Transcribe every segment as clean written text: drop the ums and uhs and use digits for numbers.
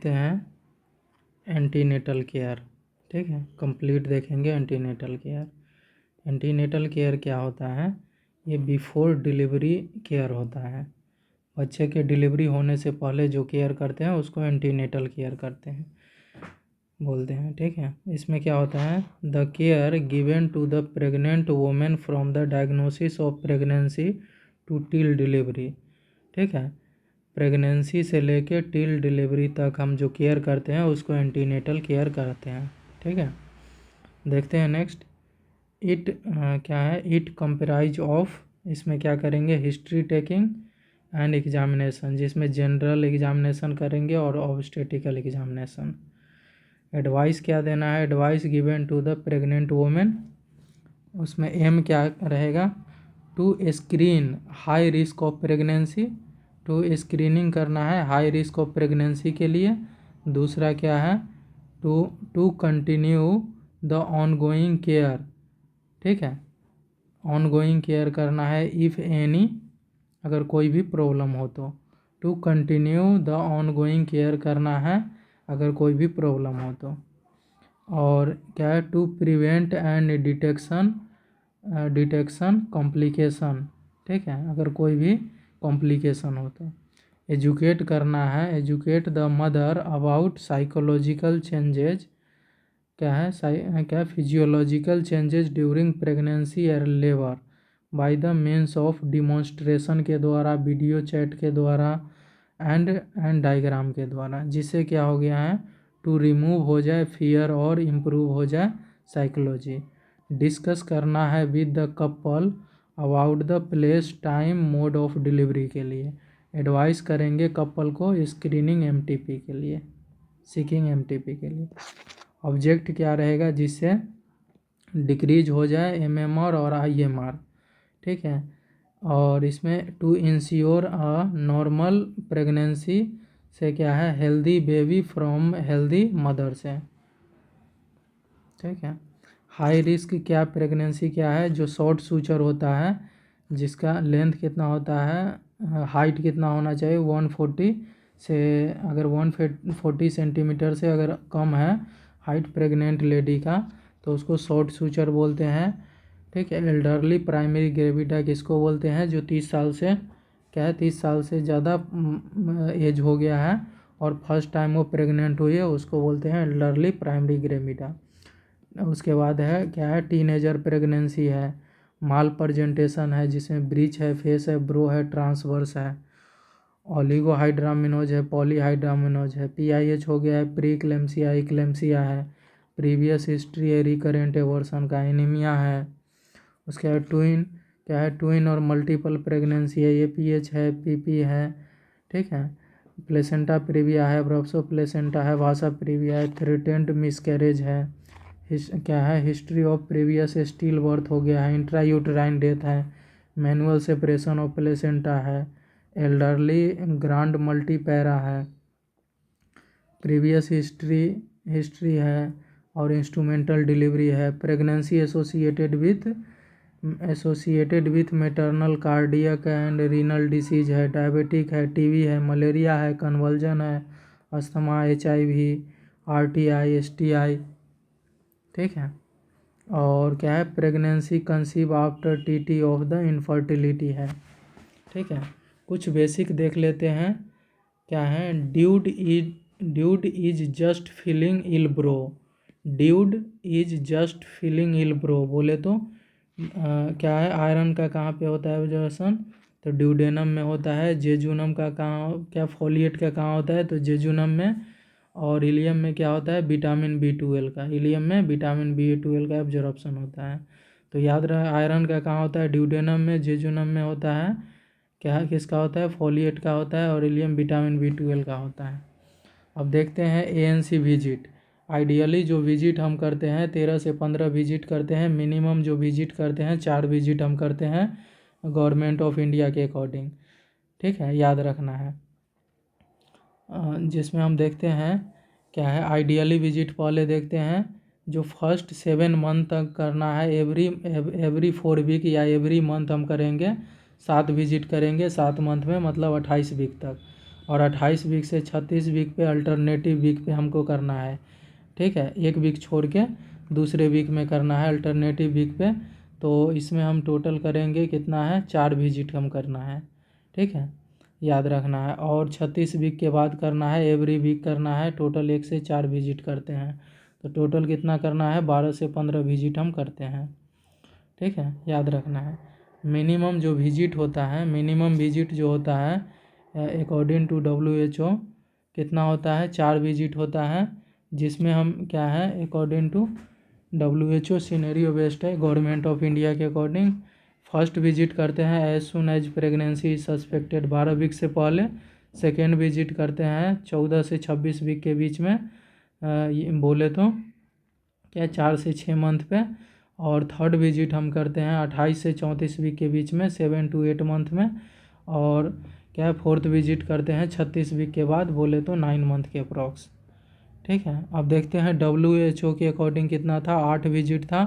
देखते हैं antenatal care. ठीक है, कंप्लीट देखेंगे एंटीनेटल केयर। एंटीनेटल केयर क्या होता है? ये बिफोर डिलीवरी केयर होता है। बच्चे के डिलीवरी होने से पहले जो केयर करते हैं उसको एंटीनेटल केयर करते हैं बोलते हैं। ठीक है, इसमें क्या होता है? The care given to the pregnant women from the diagnosis of pregnancy to till delivery. ठीक है, प्रेगनेंसी से लेके टिल डिलीवरी तक हम जो केयर करते हैं उसको एंटीनेटल केयर करते हैं। ठीक है, देखते हैं नेक्स्ट। इट क्या है? इट कंप्राइज ऑफ, इसमें क्या करेंगे? हिस्ट्री टेकिंग एंड एग्जामिनेशन, जिसमें जनरल एग्जामिनेशन करेंगे और ऑब्स्टेटिकल एग्जामिनेशन। एडवाइस क्या देना है? Advice given to the pregnant women, उसमें एम क्या रहेगा? To screen high risk of pregnancy, to screening करना है हाई रिस्क ऑफ प्रेगनेंसी के लिए। दूसरा क्या है? To continue the ongoing care. ठीक है, ऑनगोइंग केयर करना है इफ़ एनी, अगर कोई भी प्रॉब्लम हो तो। To continue the ongoing care करना है अगर कोई भी प्रॉब्लम हो तो। और क्या है? To prevent and detection complication. ठीक है, अगर कोई भी कॉम्प्लिकेशन हो तो। एजुकेट करना है, educate the mother about psychological changes, क्या है? क्या? फिजियोलॉजिकल चेंजेस ड्यूरिंग प्रेगनेंसी और labour by the means of demonstration के द्वारा, वीडियो चैट के द्वारा एंड डायग्राम के द्वारा, जिससे क्या हो गया है? टू रिमूव हो जाए फियर और इम्प्रूव हो जाए साइकोलॉजी। डिस्कस करना है with the couple about the place time mode of delivery के लिए। एडवाइस करेंगे कपल को स्क्रीनिंग एमटीपी के लिए, सीकिंग एमटीपी के लिए। ऑब्जेक्ट क्या रहेगा? जिससे डिक्रीज हो जाए एमएमआर और आईएमआर। ठीक है, और इसमें to ensure a normal pregnancy से क्या है? Healthy baby from healthy mother से। ठीक है, हाई रिस्क क्या प्रेगनेंसी क्या है? जो शॉर्ट सूचर होता है, जिसका लेंथ कितना होता है, हाइट कितना होना चाहिए? 140 से, अगर 140 सेंटीमीटर से अगर कम है हाइट प्रेग्नेंट लेडी का तो उसको शॉर्ट सूचर बोलते हैं। ठीक है, एल्डरली प्राइमरी ग्रेविटा किसको बोलते हैं? जो 30 साल से, क्या है, 30 साल से ज़्यादा एज हो गया है और फर्स्ट टाइम वो प्रेग्नेंट हुई है, उसको बोलते हैं एल्डरली प्राइमरी ग्रेविटा। उसके बाद है क्या है? टीनेजर प्रेगनेंसी है, माल प्रेजेंटेशन है जिसमें ब्रीच है, फेस है, ब्रो है, ट्रांसवर्स है, ओलिगोहाइड्रामिनोज है, पॉलीहाइड्रामिनोज है, पीआईएच हो गया है, प्री क्लेम्सिया, इक्लेम्सिया है, प्रीवियस हिस्ट्री है रिकरेंट एवर्सन का, एनीमिया है। उसके बाद ट्विन, क्या है? ट्विन और मल्टीपल प्रेगनेंसी है, एपीएच है, पीपी है। ठीक है, प्लेसेंटा प्रीविया है, ब्रॉप्सो प्लेसेंटा है, वासा प्रीविया है, थ्रेटेंड मिसकैरेज है, क्या है? History of previous steel birth हो गया है, इंट्रायूटराइन डेथ है, मैनुअल सेपरेशन ऑफ प्लेसेंटा है, एल्डरली ग्रांड मल्टीपैरा है, प्रीवियस हिस्ट्री है और इंस्ट्रूमेंटल डिलीवरी है, pregnancy associated with maternal cardiac and renal disease है, डायबिटिक है, टीबी है, मलेरिया है, कन्वल्जन है, अस्थमा, एचआईवी, आरटीआई, एसटीआई। ठीक है, और क्या है? Pregnancy conceive after TT of the infertility है। ठीक है, कुछ बेसिक देख लेते हैं। क्या है? Dude is just feeling ill bro. Dude is just feeling ill bro बोले तो क्या है? आयरन का कहाँ पे होता है एब्जॉर्प्शन? तो ड्यूडेनम में होता है। जेजुनम का कहाँ, क्या फोलिएट का कहाँ होता है? तो जेजुनम में। और इलियम में क्या होता है? विटामिन B12 का, इलियम में विटामिन B12 का एब्जॉर्प्शन होता है। तो याद रहे, आयरन का कहाँ होता है? ड्यूडेनम में, जेजुनम में होता है। क्या किसका होता है? फोलिएट का होता है, और इलियम विटामिन B12 का होता है। अब देखते हैं ANC विजिट। आइडियली जो विजिट हम करते हैं 13 से 15 विजिट करते हैं, मिनिमम जो विजिट करते हैं 4 विजिट हम करते हैं गवर्नमेंट ऑफ इंडिया के अकॉर्डिंग। ठीक है, याद रखना है। जिसमें हम देखते हैं क्या है? आइडियली विजिट पहले देखते हैं जो फर्स्ट 7 मंथ तक करना है, एवरी 4 वीक या एवरी मंथ हम करेंगे, 7 विजिट करेंगे 7 मंथ में, मतलब 28 वीक तक। और 28 वीक से 36 वीक पे अल्टरनेटिव वीक पे हमको करना है। ठीक है, एक वीक छोड़ के दूसरे वीक में करना है अल्टरनेटिव वीक पे। तो इसमें हम टोटल करेंगे कितना है, 4 विजिट हम करना है। ठीक है, याद रखना है। और 36 वीक के बाद करना है, एवरी वीक करना है। टोटल 1 से 4 विजिट करते हैं, तो टोटल कितना करना है, 12 से 15 विजिट हम करते हैं। ठीक है, याद रखना है। मिनिमम जो विजिट होता है, मिनिमम विजिट जो होता है अकॉर्डिंग टू WHO कितना होता है, 4 विजिट होता है। जिसमें हम क्या है, according to WHO scenario based है गवर्नमेंट ऑफ इंडिया के अकॉर्डिंग। फर्स्ट विजिट करते हैं as soon as pregnancy suspected, 12 week से पहले। सेकेंड विजिट करते हैं 14 से 26 वीक के बीच में, ये बोले तो क्या 4 से 6 मंथ पे। और थर्ड विजिट हम करते हैं 28 से 34 वीक के बीच में, 7 to 8 मंथ में। और क्या फोर्थ विजिट करते हैं 36 वीक के बाद, बोले तो 9 मंथ के अप्रॉक्स। ठीक है, अब देखते हैं WHO के अकॉर्डिंग कितना था, 8 विजिट था।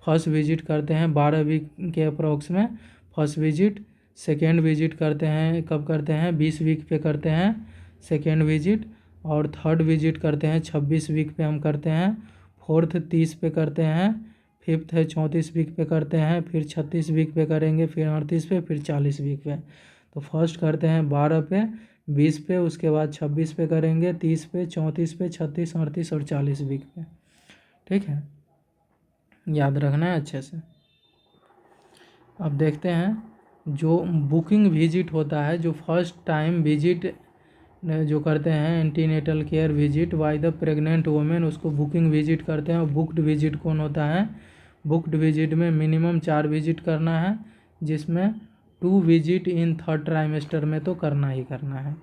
फर्स्ट विजिट करते हैं 12 वीक के अप्रॉक्स में फर्स्ट विजिट। सेकेंड विजिट करते हैं कब करते हैं, 20 वीक पे करते हैं सेकेंड विजिट। और थर्ड विजिट करते हैं 26 वीक पे हम करते हैं। फोर्थ 30 पे करते हैं। फिफ्थ है 34 वीक पे करते हैं। फिर 36 वीक पे करेंगे, फिर 38 पे, फिर 40 वीक पे। तो फर्स्ट करते हैं 12 पे, 20 पे, उसके बाद 26 पे करेंगे, 30 पे, 34 पे, 36, 38 और 40 वीक पे। ठीक है, याद रखना है अच्छे से। अब देखते हैं जो बुकिंग विजिट होता है, जो फर्स्ट टाइम विजिट जो करते हैं antenatal care visit by the pregnant women, उसको बुकिंग विजिट करते हैं। और बुक्ड विजिट कौन होता है, बुक्ड विजिट में मिनिमम 4 विजिट करना है, जिसमें 2 विजिट इन थर्ड ट्राइमेस्टर में तो करना ही करना है।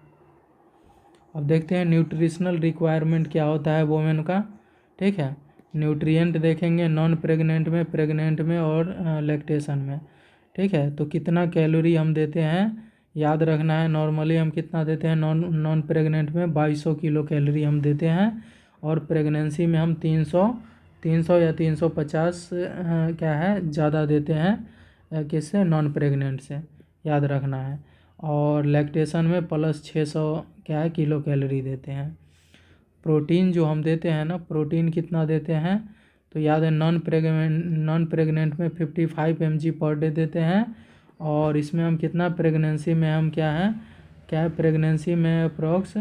अब देखते हैं न्यूट्रिशनल रिक्वायरमेंट क्या होता है वुमेन का। ठीक है, न्यूट्रिएंट देखेंगे नॉन प्रेग्नेंट में, प्रेग्नेंट में और लैक्टेशन में। ठीक है, तो कितना कैलोरी हम देते हैं, याद रखना है। नॉर्मली हम कितना देते हैं, नॉन प्रेग्नेंट में 2200 किलो कैलोरी हम देते हैं। और प्रेगनेंसी में हम 300 या 350 क्या है ज़्यादा देते हैं, किससे, नॉन प्रेग्नेंट से, याद रखना है। और लैक्टेशन में प्लस 600 क्या है किलो कैलोरी देते हैं। प्रोटीन जो हम देते हैं ना, प्रोटीन कितना देते हैं, तो याद है नॉन प्रेग्नेंट में 55 mg पर डे देते हैं। और इसमें हम कितना, प्रेगनेंसी में हम क्या है प्रेगनेंसी में अप्रॉक्स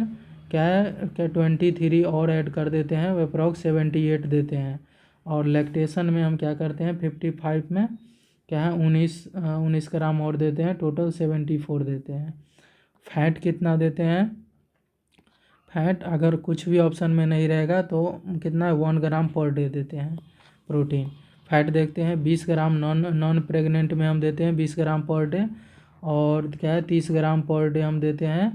क्या 23 और ऐड कर देते हैं, अप्रॉक्स 78 देते हैं। और लैक्टेशन में हम क्या करते हैं, 55 में क्या है 19 ग्राम और देते हैं, टोटल 74 देते हैं। फैट कितना देते हैं, फैट अगर कुछ भी ऑप्शन में नहीं रहेगा तो कितना है 1 ग्राम पर डे देते हैं। प्रोटीन फैट देखते हैं 20 ग्राम, नॉन प्रेग्नेंट में हम देते हैं 20 ग्राम पर डे। और क्या है 30 ग्राम पर डे हम देते हैं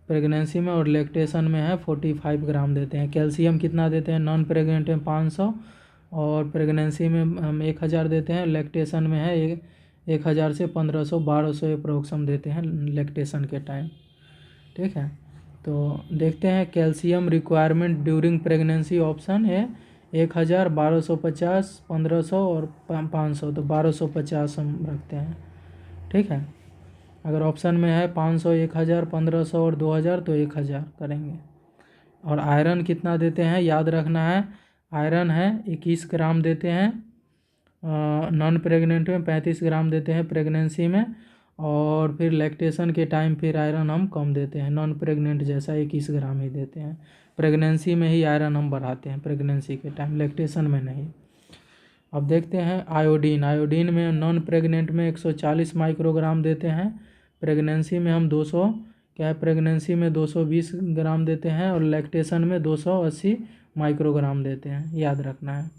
प्रेगनेंसी में। और लैक्टेशन में है 45 ग्राम देते हैं। कैल्शियम कितना देते हैं, नॉन प्रेग्नेंट में 500 और प्रेगनेंसी में हम 1000 देते हैं। लैक्टेशन में है 1000 से 1500 1200 अप्रोक्स हम देते हैं लैक्टेशन के टाइम। ठीक है, तो देखते हैं calcium requirement during pregnancy, option है 1000, 1250, 1500 और 500, तो 1250 हम रखते हैं। ठीक है, अगर ऑप्शन में है 500, 1000, 1500 और 2000 तो 1000 करेंगे। और आयरन कितना देते हैं, याद रखना है। आयरन है 21 ग्राम देते हैं नॉन प्रेग्नेंट में, 35 ग्राम देते हैं प्रेगनेंसी में। और फिर लैक्टेशन के टाइम फिर आयरन हम कम देते हैं, नॉन प्रेग्नेंट जैसा 21 ग्राम ही देते हैं। प्रेगनेंसी में ही आयरन हम बढ़ाते हैं, प्रेगनेंसी के टाइम, लैक्टेशन में नहीं। अब देखते हैं आयोडीन। आयोडीन में नॉन प्रेग्नेंट में 140 माइक्रोग्राम देते हैं। प्रेगनेंसी में हम 200 क्या है, प्रेगनेंसी में 220 ग्राम देते हैं। और लैक्टेशन में 280 माइक्रोग्राम देते हैं, याद रखना है।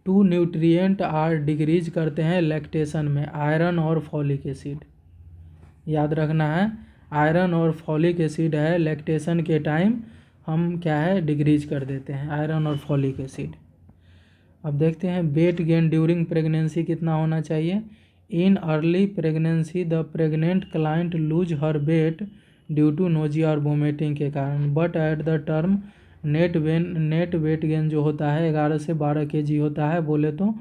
2 न्यूट्रिएंट आर डिक्रीज करते हैं लैक्टेशन में, आयरन और फॉलिक एसिड, याद रखना है। आयरन और फॉलिक एसिड है लैक्टेशन के टाइम हम क्या है डिक्रीज कर देते हैं, आयरन और फॉलिक एसिड। अब देखते हैं वेट गेन ड्यूरिंग प्रेगनेंसी कितना होना चाहिए। In early pregnancy the pregnant client lose her weight due to nausea और वोमिटिंग के कारण, but at the term net weight gain जो होता है 11 से 12 kg होता है, बोले तो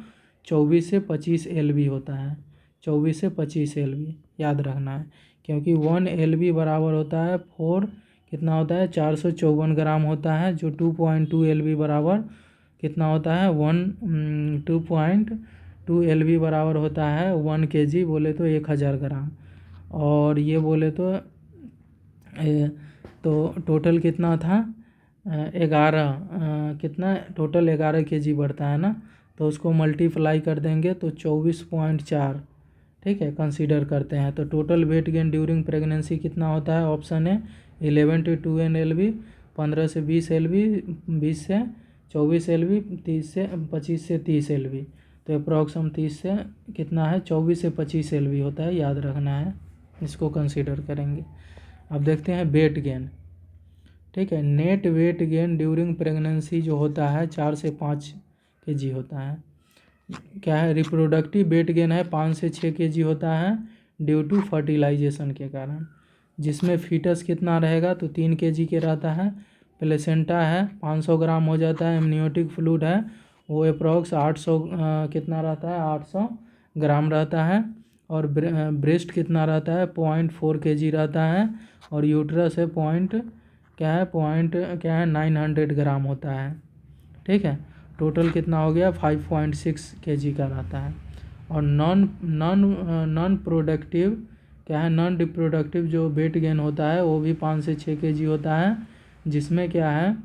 24 से 25 LB होता है, 24 से 25 LB, याद रखना है। क्योंकि 1 LV बराबर होता है 4 कितना होता है 454 ग्राम होता है, जो 2.2 LV बराबर कितना होता है 2.2 LV बराबर होता है 1 kg बोले तो 1000 ग्राम। और ये बोले तो टोटल कितना था 11 कितना टोटल 11 kg बढ़ता है ना, तो उसको मल्टीप्लाई कर देंगे तो 24.4, ठीक है, कंसीडर करते हैं। तो total weight gain during pregnancy कितना होता है, ऑप्शन है 11 to 2 LV, 15 से 20 LV, 20 से 24 LV, 30 से 25 से 30 LV। तो अप्रॉक्स हम 30 से कितना है 24 से 25 LV होता है, याद रखना है, इसको कंसीडर करेंगे। अब देखते हैं वेट गेन, ठीक है। Net weight gain during pregnancy जो होता है 4 से 5 kg होता है। क्या है रिप्रोडक्टिव वेट गेन है 5 से 6 kg होता है ड्यू टू फर्टिलाइजेशन के कारण, जिसमें फीटस कितना रहेगा तो 3 kg के रहता है। प्लेसेंटा है 500 ग्राम हो जाता है। एमनियोटिक फ्लूइड है वो अप्रॉक्स 800 कितना रहता है 800 ग्राम रहता है। और ब्रेस्ट कितना रहता है 0.4 kg रहता है। और यूट्रस है पॉइंट क्या है 900 ग्राम होता है, ठीक है। टोटल कितना हो गया 5.6 kg का रहता है। और नॉन प्रोडक्टिव क्या है नॉन रिप्रोडक्टिव जो वेट गेन होता है वो भी 5 से 6 kg होता है, जिसमें क्या है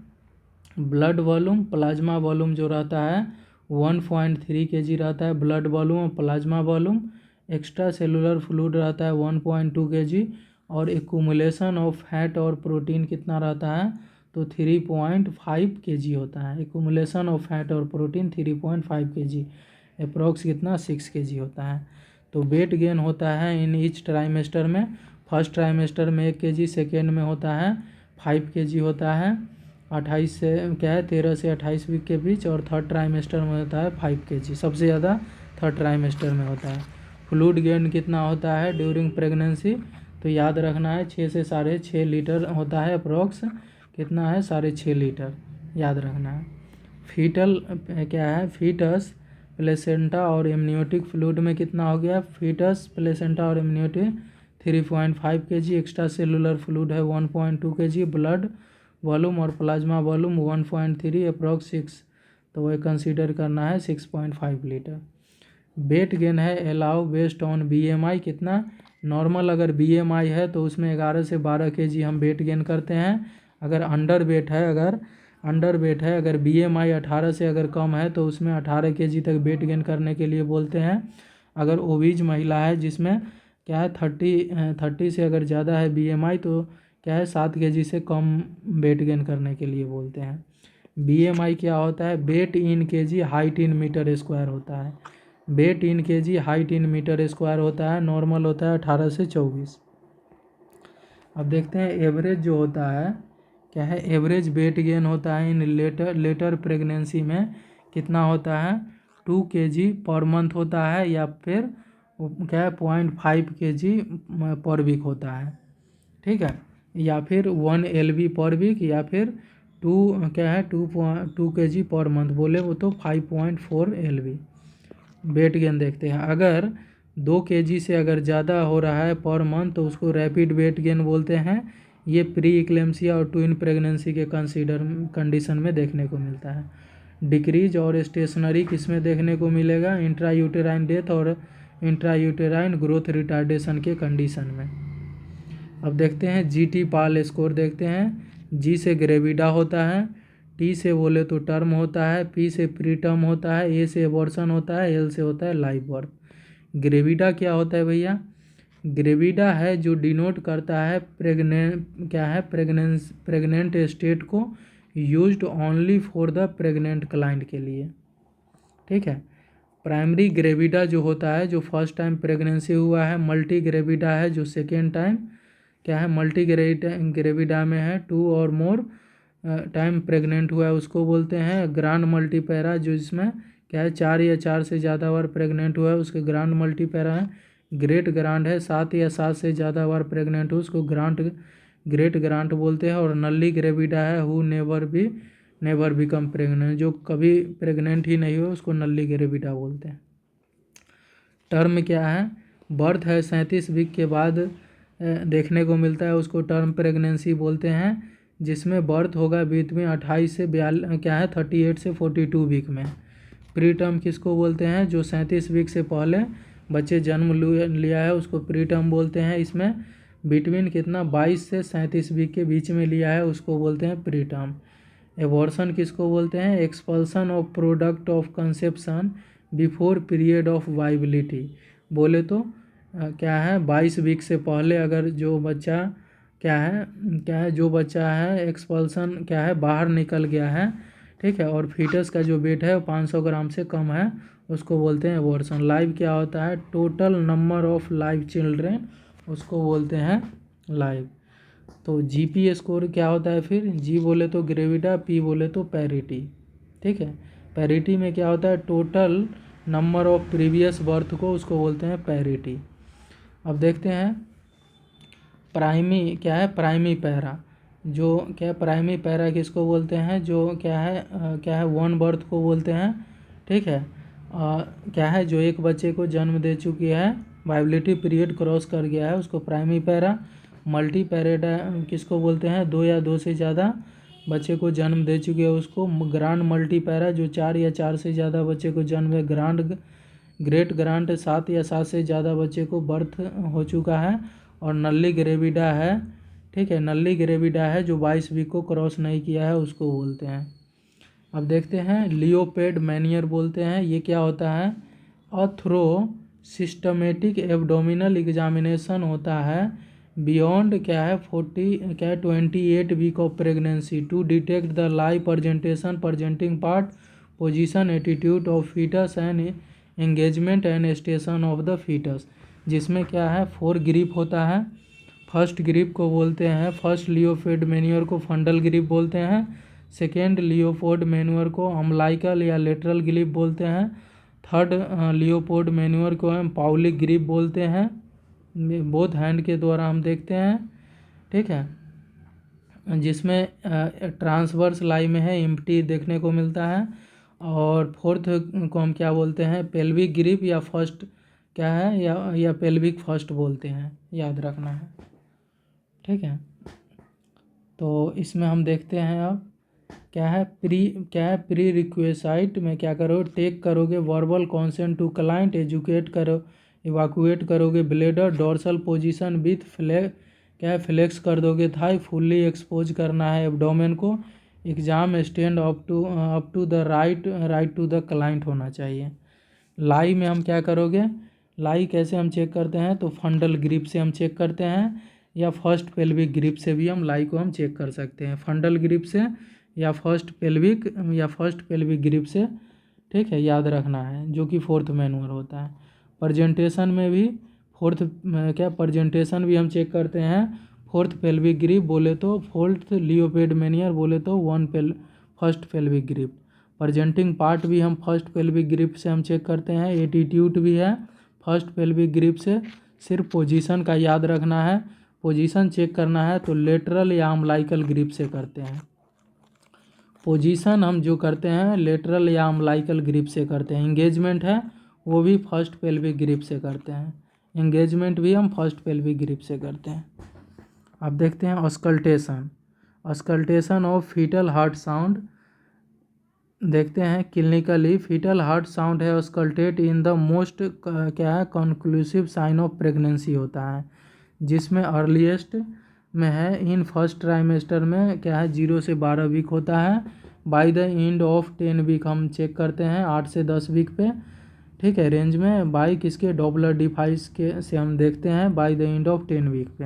ब्लड वॉल्यूम प्लाज्मा वॉल्यूम जो रहता है 1.3 kg रहता है ब्लड वॉल्यूम और plasma volume. Extra cellular fluid रहता है 1.2 kg। और एक्यूमुलेशन ऑफ फैट और प्रोटीन कितना रहता है तो 3.5 kg होता है। एक्यूमुलेशन ऑफ फैट और प्रोटीन 3.5 kg, अप्रॉक्स कितना 6 kg होता है। तो वेट गेन होता है इन ईच ट्राइमेस्टर में। फर्स्ट ट्राइमेस्टर में 1 kg, सेकेंड में होता है 5 kg होता है 28 से क्या है 13 से 28 वीक के बीच। और थर्ड ट्राइमेस्टर में होता है 5 kg, सबसे ज़्यादा थर्ड ट्राइमेस्टर में होता है। फ्लूइड गेन कितना होता है ड्यूरिंग प्रेगनेंसी, तो याद रखना है 6 से 6.5 लीटर होता है अप्रॉक्स, कितना है 6.5 लीटर, याद रखना है। फीटल क्या है फीटस प्लेसेंटा और एमनियोटिक फ्लूइड में कितना हो गया फीटस प्लेसेंटा और amniotic 3.5 kg। Extra cellular fluid है 1.2 kg। ब्लड वॉल्यूम और प्लाज्मा वॉल्यूम 1.3 अप्रॉक्स 6, तो वह कंसीडर करना है 6.5 लीटर। वेट गेन है अलाउ बेस्ड ऑन BMI कितना नॉर्मल, अगर BMI है तो उसमें 11 से 12 kg हम वेट गेन करते हैं। अगर अंडर वेट है अगर BMI 18 से अगर कम है तो उसमें 18 kg तक वेट गेन करने के लिए बोलते हैं। अगर ओबीज महिला है जिसमें क्या है 30 से अगर ज़्यादा है BMI तो क्या है 7 kg से कम वेट गेन करने के लिए बोलते हैं। BMI क्या होता है weight in kg height in metre square होता है। Weight in kg height in metre square होता है। नॉर्मल होता है 18 से 24। अब देखते हैं एवरेज जो होता है क्या है एवरेज वेट गेन होता है इन लेटर प्रेगनेंसी में कितना होता है 2 kg पर मंथ होता है, या फिर क्या है 0.5 kg पर वीक होता है, ठीक है। या फिर 1 LV पर वीक, या फिर 2 kg पर मंथ बोले वो तो 5.4 LV। वेट गेन देखते हैं, अगर 2 kg से अगर ज़्यादा हो रहा है पर मंथ तो उसको रैपिड वेट गेन बोलते हैं। ये प्री इक्लेम्सिया और ट्विन प्रेगनेंसी के कंडीशन में देखने को मिलता है। डिक्रीज और स्टेशनरी किसमें देखने को मिलेगा इंट्रायूटेराइन डेथ और इंट्रायूटेराइन ग्रोथ रिटार्डेशन के कंडीशन में। अब देखते हैं GT पाल स्कोर देखते हैं। G से ग्रेविडा होता है, T से बोले तो टर्म होता है, P से प्री टर्म होता है, A से एबॉर्शन होता है, L से होता है लाइव बर्थ। ग्रेविडा क्या होता है भैया ग्रेविडा है जो डिनोट करता है प्रेग्नेंट स्टेट को used only for the pregnant client के लिए, ठीक है। प्राइमरी ग्रेविडा जो होता है जो फर्स्ट टाइम प्रेगनेंसी हुआ है। मल्टी ग्रेविडा है जो सेकेंड टाइम क्या है मल्टी ग्रेविडा में है 2 और मोर टाइम प्रेग्नेंट हुआ है उसको बोलते हैं ग्रांड मल्टीपैरा, जो इसमें क्या है 4 या 4 से ज़्यादा बार प्रेग्नेंट हुआ है उसके ग्रांड मल्टीपैरा है। ग्रेट ग्रांड है 7 या 7 से ज़्यादा बार प्रेग्नेंट हो उसको ग्रेट ग्रांट बोलते हैं। और नल्ली ग्रेविडा है हु नेवर बिकम प्रेग्नेंट, जो कभी प्रेग्नेंट ही नहीं हो उसको नल्ली ग्रेविडा बोलते हैं। टर्म क्या है बर्थ है 37 वीक के बाद देखने को मिलता है उसको टर्म प्रेगनेंसी बोलते हैं, जिसमें बर्थ होगा बिटवीन 28 से 38 से 42 वीक में। प्री टर्म किसको बोलते हैं, जो 37 वीक से पहले बच्चे जन्म लिया है उसको प्री टर्म बोलते हैं। इसमें बिटवीन कितना 22 से 37 वीक के बीच में लिया है उसको बोलते हैं प्री टर्म। एबॉर्शन किसको बोलते हैं, expulsion of product of conception before period of viability. बोले तो क्या है 22 वीक से पहले अगर जो बच्चा जो बच्चा है एक्सपल्सन बाहर निकल गया है, ठीक है, और फीटस का जो वेट है 500 ग्राम से कम है, उसको बोलते हैं एबॉर्शन। लाइव क्या होता है, total number of live children, उसको बोलते हैं लाइव। तो जीपी स्कोर क्या होता है फिर, जी बोले तो ग्रेविटा, पी बोले तो पैरिटी, ठीक है। पैरिटी में क्या होता है, total number of previous birth को उसको बोलते हैं पैरिटी। अब देखते हैं प्राइमी क्या है, प्राइमी पैरा, जो क्या प्राइमी पैरा किसको बोलते हैं, जो क्या है वन बर्थ को बोलते हैं, ठीक है। क्या है जो एक बच्चे को जन्म दे चुकी है, वाइबिलिटी पीरियड क्रॉस कर गया है, उसको प्राइमी पैरा। मल्टी पैरेडा किसको बोलते हैं, दो या दो से ज़्यादा बच्चे को जन्म दे चुकी है उसको ग्रांड मल्टी पैरा, जो 4 या 4 से ज़्यादा बच्चे को जन्म है। ग्रांड ग्रेट ग्रांड 7 या 7 से ज़्यादा बच्चे को बर्थ हो चुका है। और नल्ली ग्रेविडा है, ठीक है, नल्ली ग्रेविडा है जो 22 वीक को क्रॉस नहीं किया है उसको बोलते हैं। अब देखते हैं लियोपेड मैनियर बोलते हैं, ये क्या होता है, अथ्रो सिस्टमेटिक एब्डोमिनल एग्जामिनेशन होता है beyond 28 week of pregnancy to detect the live presenting part, position, attitude of foetus and engagement and station of the foetus. जिसमें क्या है 4 ग्रिप होता है। फर्स्ट ग्रिप को बोलते हैं, फर्स्ट लियोपेड मैनियर को फंडल ग्रिप बोलते हैं। सेकेंड लियोपोड मैन्योर को अम्लाइकल या लेटरल ग्रिप बोलते हैं। थर्ड लियोपोड मैन्योर को हम पाउलिक ग्रिप बोलते हैं। बोथ हैंड के द्वारा हम देखते हैं, ठीक है, जिसमें ट्रांसवर्स लाई में है एम्प्टी देखने को मिलता है। और फोर्थ को हम क्या बोलते हैं, पेल्विक ग्रिप या फर्स्ट क्या है या पेल्विक फर्स्ट बोलते हैं, याद रखना है, ठीक है। तो इसमें हम देखते हैं अब क्या है प्री रिक्वेसाइट में क्या करोगे, टेक करोगे verbal consent to client, educate करो इवाकुएट करोगे bladder, dorsal position with flex कर दोगे थाई, फुल्ली एक्सपोज करना है एब्डोमेन को, exam stand up to the right to the client होना चाहिए। लाई में हम क्या करोगे, लाई कैसे हम चेक करते हैं, तो फंडल ग्रिप से हम चेक करते हैं या फर्स्ट पेल्विक ग्रिप से भी हम लाई को हम चेक कर सकते हैं, फंडल ग्रिप से या फर्स्ट पेल्विक ग्रिप से, ठीक है, याद रखना है, जो कि फोर्थ मैनुअर होता है। प्रेजेंटेशन में भी प्रेजेंटेशन भी हम चेक करते हैं, फोर्थ पेल्विक ग्रिप बोले तो फोर्थ लियोपेड मैनियर बोले तो first pelvic grip. Presenting part भी हम फर्स्ट पेल्विक ग्रिप से हम चेक करते हैं। एटीट्यूड भी है फर्स्ट पेल्विक ग्रिप से। सिर्फ पोजीशन का याद रखना है, पोजीशन चेक करना है तो लेटरल या अम्लाइकल ग्रिप से करते हैं। पोजीशन हम जो करते हैं लेटरल या अम्लाइकल ग्रिप से करते हैं। एंगेजमेंट है वो भी फर्स्ट पेल्विक ग्रिप से करते हैं, एंगेजमेंट भी हम फर्स्ट पेल्विक ग्रिप से करते हैं। अब देखते हैं auscultation of foetal heart sound. देखते हैं क्लिनिकली फीटल हार्ट साउंड है ऑस्कल्टेट इन द मोस्ट क्या है कंक्लूसिव साइन ऑफ प्रेगनेंसी होता है, जिसमें अर्लीस्ट में है इन फर्स्ट ट्राइमेस्टर में क्या है 0 से 12 वीक होता है। By the end of 10 week हम चेक करते हैं 8 से 10 वीक पे, ठीक है, रेंज में। बाई किसके डॉपलर डिवाइस के से हम देखते हैं by the end of 10 week पे।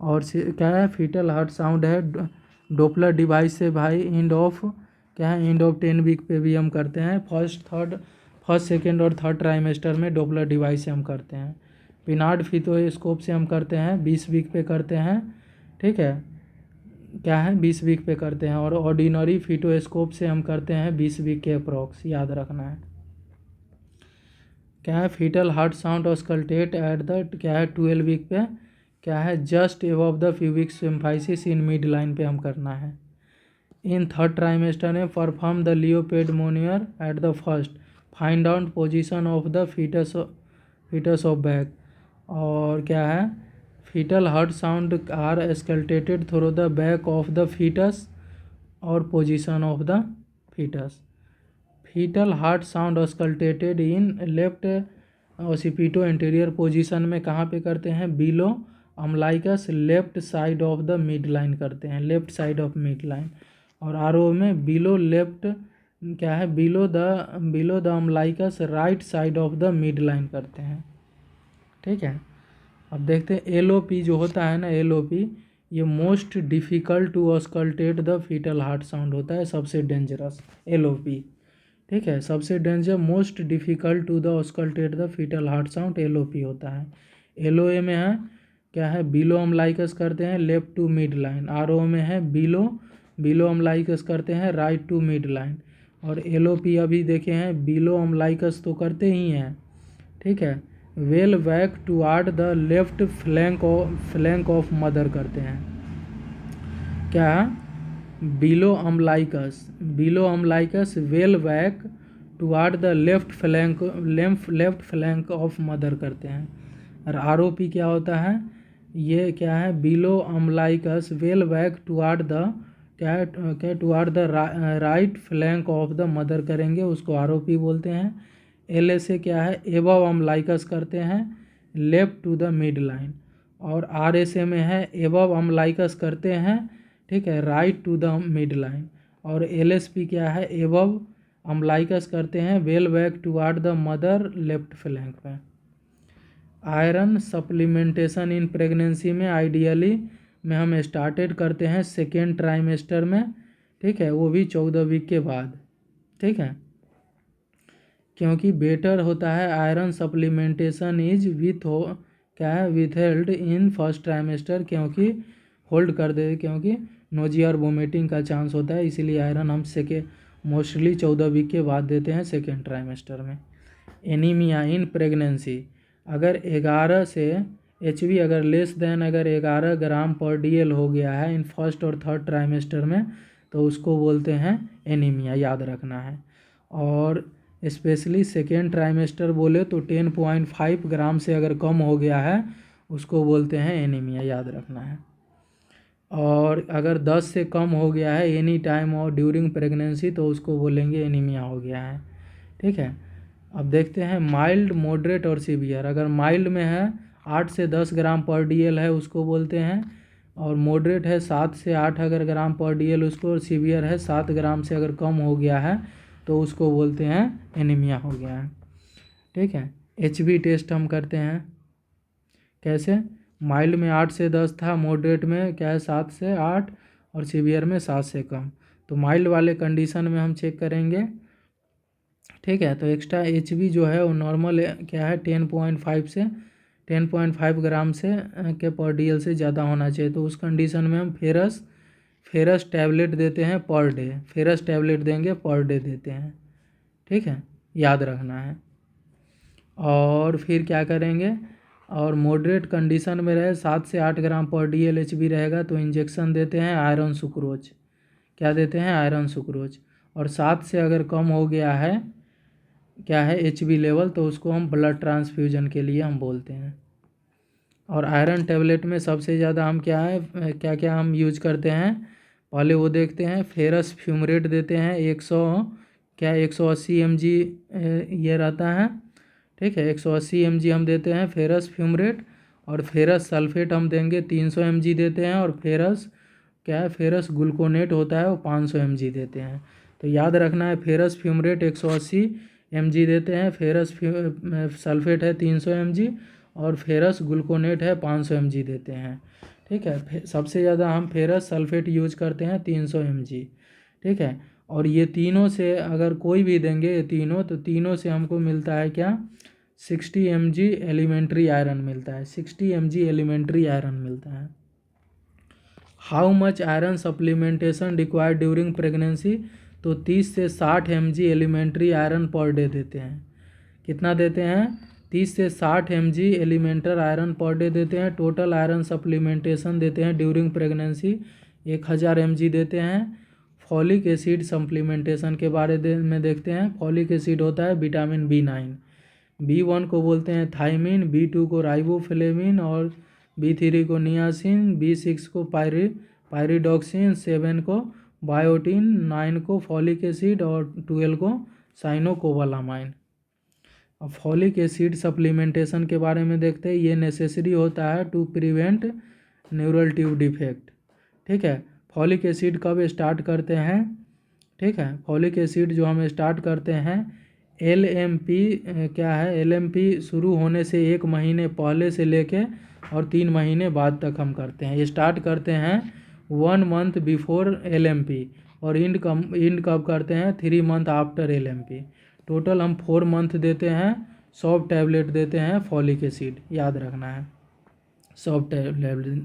और क्या है फीटल हार्ट साउंड है डॉपलर डिवाइस से भाई एंड ऑफ 10 वीक पे भी हम करते हैं। फर्स्ट सेकेंड और थर्ड ट्राइमेस्टर में डॉपलर डिवाइस से हम करते हैं। पिनार्ड फिटोस्कोप से हम करते हैं 20 वीक पे करते हैं, ठीक है, 20 वीक पे करते हैं। और ऑर्डिनरी फिटोस्कोप से हम करते हैं 20 वीक के अप्रॉक्स, याद रखना है। Fetal heart sound auscultate at the 12 week पे just above the pubic symphysis in mid line पे हम करना है। इन थर्ड ट्राइमेस्टर में perform the Leopold manoeuvre at the first, find out position of the fetus of back. और fetal heart sound are auscultated through the back of the fetus और position of the fetus. Fetal heart sound auscultated in left occipito anterior position में कहाँ पे करते हैं, below अम्लाइकस left side of the mid line करते हैं, left side of mid line. और RO में बिलो लेफ्ट क्या है, below the अम्लाइकस right side of the mid line करते हैं। ठीक है, अब देखते हैं एलओपी जो होता है ना, एलओपी ये most difficult to auscultate the foetal heart sound होता है, सबसे डेंजरस एलओपी। ठीक है, सबसे danger most difficult to the auscultate the foetal heart sound LOP होता है। एलओए में है क्या है, बिलो अम्लाइकस करते हैं left to mid line. R O में है बिलो अम्लाइकस करते हैं राइट टू मिड लाइन। और एलओपी अभी देखे हैं बिलो अम्लाइकस तो करते ही हैं। ठीक है, well back toward the left flank of mother करते हैं। क्या below अम्लाइकस well back toward the left flank of mother करते हैं। और आरओपी क्या होता है, ये क्या है, below अम्लाइकस well back toward the toward the right flank of the mother करेंगे, उसको आरओपी बोलते हैं। एल से क्या है, एबव अम्लाइकस करते हैं left to the mid line. और आर एस में है एबव अम्लाइकस करते हैं, ठीक है, right to the mid line. और एल एस पी क्या है, एबव अम्लाइकस करते हैं well back toward the mother left flank में। आयरन सप्लीमेंटेशन इन प्रेगनेंसी में आइडियली में हम स्टार्टेड करते हैं सेकेंड ट्राइमेस्टर में। ठीक है, वो भी 14 वीक के बाद। ठीक है, क्योंकि बेटर होता है iron supplementation is withheld in first trimester, क्योंकि होल्ड कर दे, क्योंकि नोजिया और वोमिटिंग का चांस होता है, इसीलिए आयरन हम मोस्टली 14 वीक के बाद देते हैं सेकेंड ट्राइमेस्टर में। एनीमिया इन प्रेगनेंसी, अगर 11 से HB अगर लेस देन अगर 11 ग्राम पर DL हो गया है इन फर्स्ट और थर्ड ट्राइमेस्टर में, तो उसको बोलते हैं एनीमिया, याद रखना है। और स्पेशली सेकेंड ट्राइमेस्टर बोले तो 10.5 ग्राम से अगर कम हो गया है उसको बोलते हैं एनीमिया, याद रखना है। और अगर 10 से कम हो गया है एनी टाइम और ड्यूरिंग प्रेगनेंसी तो उसको बोलेंगे एनीमिया हो गया है। ठीक है, अब देखते हैं माइल्ड, मॉडरेट और सीवियर। अगर माइल्ड में है 8 से 10 ग्राम पर DL है उसको बोलते हैं, और मॉडरेट है 7 से 8 अगर ग्राम पर DL उसको, और सीवियर है 7 ग्राम से अगर कम हो गया है तो उसको बोलते हैं एनीमिया हो गया है। ठीक है, HB टेस्ट हम करते हैं कैसे, माइल्ड में 8 से 10 था, मॉडरेट में क्या है 7 से 8 और सीवियर में 7 से कम। तो माइल्ड वाले कंडीशन में हम चेक करेंगे। ठीक है, तो एक्स्ट्रा HB जो है वो नॉर्मल क्या है 10.5 से 10.5 ग्राम से के पर DL से ज़्यादा होना चाहिए। तो उस कंडीशन में हम फेरस टैबलेट देते हैं पर डे, फेरस टैबलेट देंगे पर डे देते हैं। ठीक है, याद रखना है। और फिर क्या करेंगे, और मॉडरेट कंडीशन में रहे 7 से 8 ग्राम पर DL HB रहेगा तो इंजेक्शन देते हैं आयरन सुक्रोज, क्या देते हैं, आयरन सुक्रोज। और 7 से अगर कम हो गया है क्या है HB लेवल तो उसको हम ब्लड ट्रांसफ्यूजन के लिए हम बोलते हैं। और आयरन टैबलेट में सबसे ज़्यादा हम क्या क्या हम यूज करते हैं, पहले वो देखते हैं। फेरस फ्यूमरेट देते हैं 180 mg ये रहता है। ठीक है, 180 mg हम देते हैं फेरस फ्यूमरेट। और फेरस सल्फेट हम देंगे 300 mg देते हैं। और फेरस ग्लूकोनेट होता है वो 500 mg देते हैं। तो याद रखना है, फेरस फ्यूमरेट 180 mg देते हैं, फेरस सल्फेट है 300 mg और फेरस ग्लूकोनेट है 500 mg देते हैं। ठीक है, सबसे ज़्यादा हम फेरस सल्फेट यूज करते हैं 300 mg। ठीक है, और ये तीनों से अगर कोई भी देंगे ये तीनों, तो तीनों से हमको मिलता है क्या, 60 mg एलिमेंट्री आयरन मिलता है, 60 mg एलिमेंट्री आयरन मिलता है। How much iron supplementation required during pregnancy, तो 30 से 60 mg elementary iron per day देते हैं। कितना देते हैं, 30 से 60 mg elemental iron per day देते हैं। टोटल आयरन सप्लीमेंटेशन देते हैं ड्यूरिंग प्रेगनेंसी 1000 mg देते हैं। फॉलिक एसिड सप्लीमेंटेशन के बारे में देखते हैं। फॉलिक एसिड होता है विटामिन B9, B1 को बोलते हैं थाइमिन, B2 को राइबोफ्लेविन और B3 को नियासिन, B6 को पायरिडॉक्सिन, 7 को बायोटिन, 9 को फॉलिक एसिड और 12 को साइनोकोबालामाइन। अब फॉलिक एसिड सप्लीमेंटेशन के बारे में देखते हैं। ये नेसेसरी होता है to prevent neural tube defect. ठीक है, फॉलिक एसिड कब स्टार्ट करते हैं? ठीक है, फॉलिक एसिड जो हम स्टार्ट करते हैं LMP क्या है, LMP शुरू होने से 1 महीने पहले से लेके और 3 महीने बाद तक हम करते हैं। ये स्टार्ट करते हैं 1 मंथ बिफोर LMP और इंड कब करते हैं? 3 मंथ आफ्टर LMP। टोटल हम 4 मंथ देते हैं, 100 टैबलेट देते हैं फॉलिक एसिड, याद रखना है 100 tablet,